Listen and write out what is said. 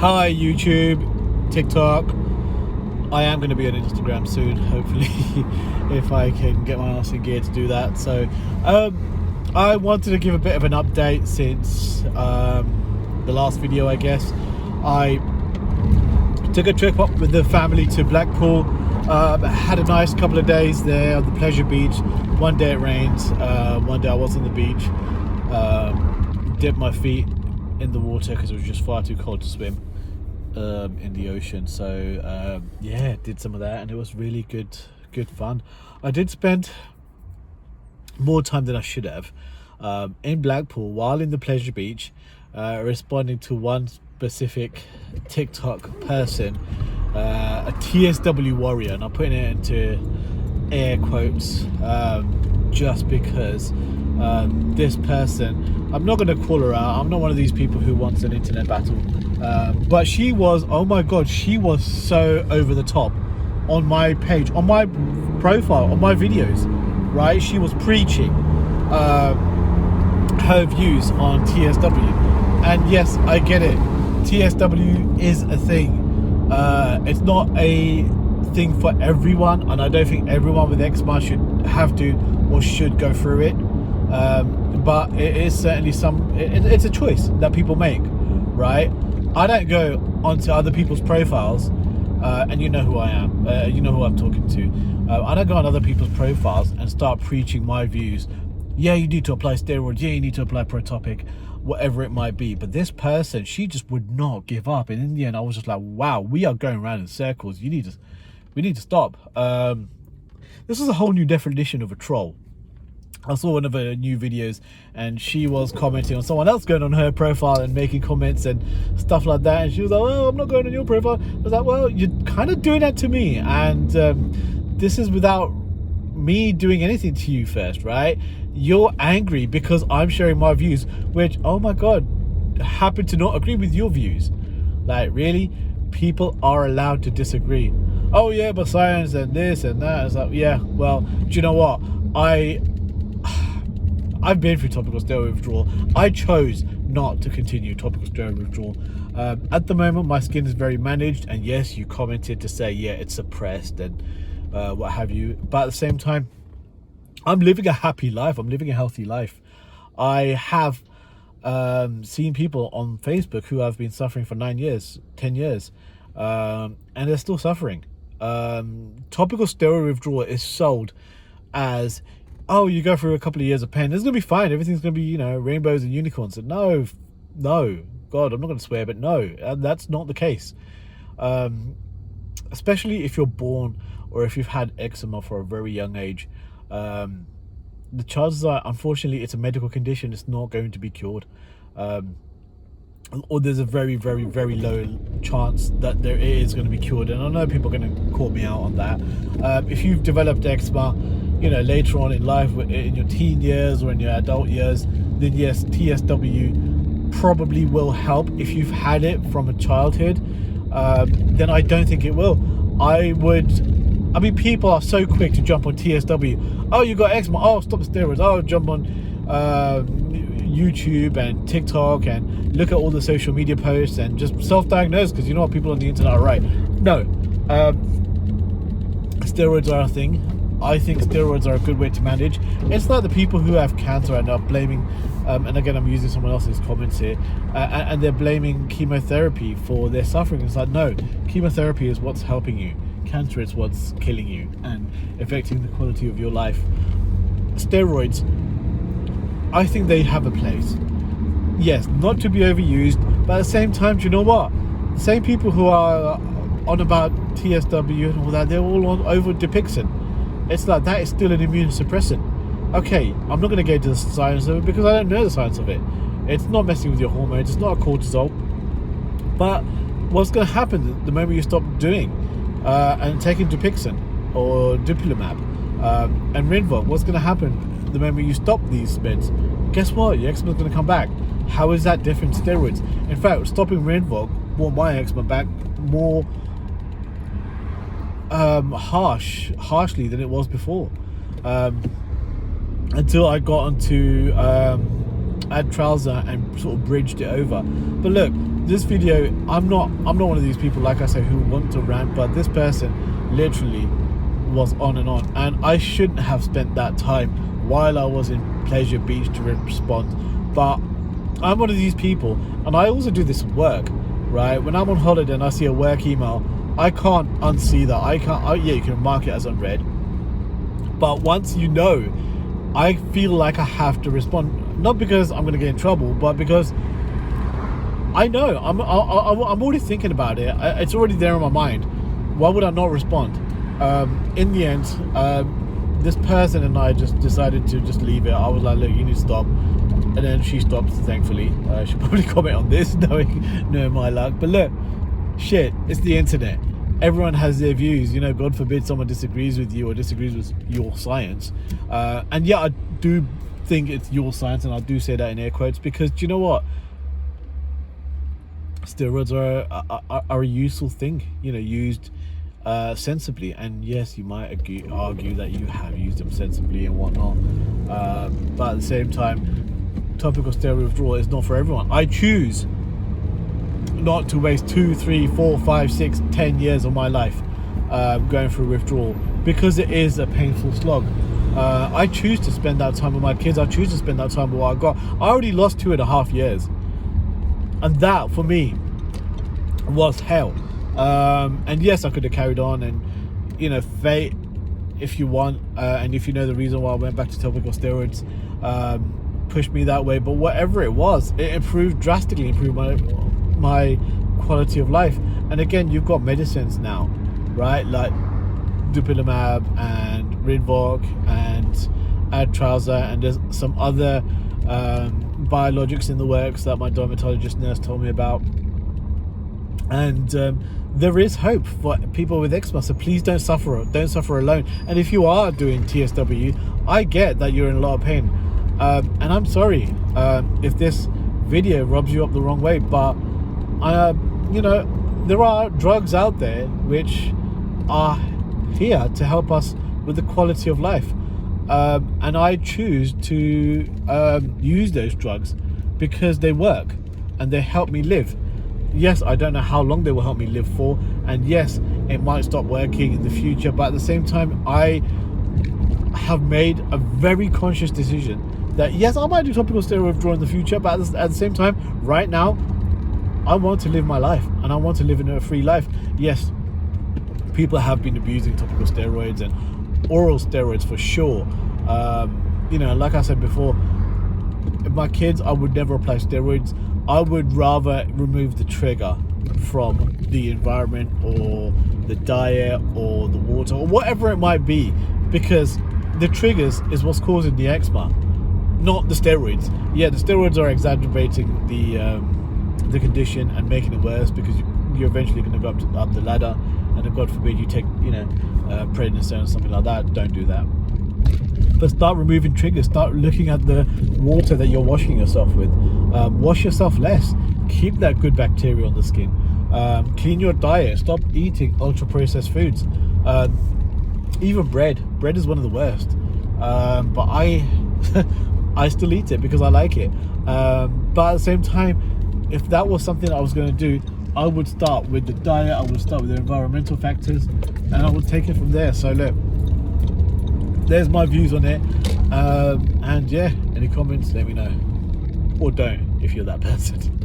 Hi YouTube, TikTok. I am going to be on Instagram soon, hopefully, if I can get my ass in gear to do that. So I wanted to give a bit of an update since the last video, I guess. I took a trip up with the family to Blackpool. Had a nice couple of days there on the pleasure beach. One day it rained, one day I was on the beach. Dipped my feet in the water because it was just far too cold to swim in the ocean. So yeah, did some of that and it was really good fun. I did spend more time than I should have in Blackpool while in the pleasure beach, responding to one specific TikTok person, a TSW warrior, and I'm putting it into air quotes just because this person, I'm not going to call her out, I'm not one of these people who wants an internet battle, but she was, oh my god, she was so over the top on my page, on my profile, on my videos, right? She was preaching her views on TSW, and yes, I get it, TSW is a thing. It's not a thing for everyone, and I don't think everyone with eczema should have to or should go through it, but it is certainly it's a choice that people make, right? I don't go onto other people's profiles, and you know who I am, you know who I'm talking to. I don't go on other people's profiles and start preaching my views. Yeah, you need to apply steroids, yeah, you need to apply Protopic, whatever it might be. But this person, she just would not give up, and in the end I was just like, wow, we are going around in circles. We need to stop. This is a whole new definition of a troll. I saw one of her new videos and she was commenting on someone else going on her profile and making comments and stuff like that, and she was like, oh, I'm not going on your profile. I was like, well, you're kind of doing that to me, and this is without me doing anything to you first, right? You're angry because I'm sharing my views, which, oh my god, happen to not agree with your views. Like, really? People are allowed to disagree. Oh yeah, but science and this and that. It's like, yeah, well, do you know what? I've been through topical steroid withdrawal. I chose not to continue topical steroid withdrawal. At the moment, my skin is very managed, and yes, you commented to say, yeah, it's suppressed and what have you. But at the same time, I'm living a happy life. I'm living a healthy life. I have seen people on Facebook who have been suffering for 9 years, 10 years, and they're still suffering. Topical steroid withdrawal is sold as, oh, you go through a couple of years of pain, it's gonna be fine, everything's gonna be, you know, rainbows and unicorns. And no, god, I'm not gonna swear, but no, that's not the case. Especially if you're born or if you've had eczema for a very young age, the chances are, unfortunately, it's a medical condition, it's not going to be cured, or there's a very low chance that there is going to be cured. And I know people are going to call me out on that. If you've developed eczema, you know, later on in life, in your teen years or in your adult years, then yes, TSW probably will help. If you've had it from a childhood, then I don't think it will. I mean, people are so quick to jump on TSW. Oh, you got eczema, oh, stop the steroids. Oh, jump on YouTube and TikTok and look at all the social media posts and just self-diagnose, because you know what, people on the internet are right. No, steroids are a thing. I think steroids are a good way to manage. It's like the people who have cancer and are blaming, and again, I'm using someone else's comments here, and they're blaming chemotherapy for their suffering. It's like, no, chemotherapy is what's helping you. Cancer is what's killing you and affecting the quality of your life. Steroids, I think they have a place. Yes, not to be overused, but at the same time, do you know what? The same people who are on about TSW and all that, they're all on over Dupixent. It's like, that is still an immunosuppressant. Okay, I'm not going to get into the science of it because I don't know the science of it. It's not messing with your hormones, it's not a cortisol. But what's going to happen the moment you stop doing and taking Dupixent or Dupilumab and Rinvoq? What's going to happen the moment you stop these meds? Guess what? Your eczema is going to come back. How is that different to steroids? In fact, stopping Rinvoq brought my eczema back more harshly than it was before, until I got onto Adtralza and sort of bridged it over. But look, this video, I'm not one of these people, like I say, who want to rant, but this person literally was on, and I shouldn't have spent that time while I was in Pleasure Beach to respond. But I'm one of these people, and I also do this at work, right? When I'm on holiday and I see a work email, I can't unsee that. Yeah, you can mark it as unread, but once you know, I feel like I have to respond, not because I'm going to get in trouble, but because I know I'm already thinking about it. It's already there in my mind. Why would I not respond? In the end, this person and I just decided to just leave it. I was like, look, you need to stop. And then she stopped, thankfully. She'll probably comment on this, knowing my luck. But look, shit, it's the internet. Everyone has their views. God forbid someone disagrees with you or disagrees with your science. And yeah, I do think it's your science, and I do say that in air quotes, because do you know what? Steroids are a useful thing, used sensibly. And yes, you might argue that you have used them sensibly and whatnot, but at the same time, topical steroid withdrawal is not for everyone. I choose not to waste 2, 3, 4, 5, 6, 10 years of my life going through withdrawal, because it is a painful slog. I choose to spend that time with my kids. I choose to spend that time with what I got. I already lost 2.5 years, and that for me was hell. And yes, I could have carried on, and fate, if you want, and if you know the reason why I went back to topical steroids, pushed me that way. But whatever it was, it drastically improved my quality of life. And again, you've got medicines now, right, like dupilumab and Rinvoq and Adtrauza, and there's some other biologics in the works that my dermatologist nurse told me about. And there is hope for people with eczema, so please don't suffer alone. And if you are doing TSW, I get that you're in a lot of pain, and I'm sorry if this video rubs you up the wrong way, but there are drugs out there which are here to help us with the quality of life, and I choose to use those drugs because they work and they help me live. Yes, I don't know how long they will help me live for, and yes, it might stop working in the future, but at the same time, I have made a very conscious decision that yes, I might do topical steroid withdrawal in the future, but at the same time, right now, I want to live my life, and I want to live in a free life. Yes, people have been abusing topical steroids and oral steroids for sure. Like I said before, my kids, I would never apply steroids. I would rather remove the trigger from the environment or the diet or the water or whatever it might be, because the triggers is what's causing the eczema, not the steroids. Yeah, the steroids are exacerbating the condition and making it worse, because you're eventually going to go up the ladder, and if God forbid you take prednisone or something like that, don't do that. But start removing triggers. Start looking at the water that you're washing yourself with. Wash yourself less. Keep that good bacteria on the skin. Clean your diet. Stop eating ultra processed foods. Even bread. Bread is one of the worst. But I still eat it because I like it. But at the same time, if that was something I was going to do, I would start with the diet. I would start with the environmental factors, and I would take it from there. So look, there's my views on it, and yeah, any comments, let me know, or don't if you're that person.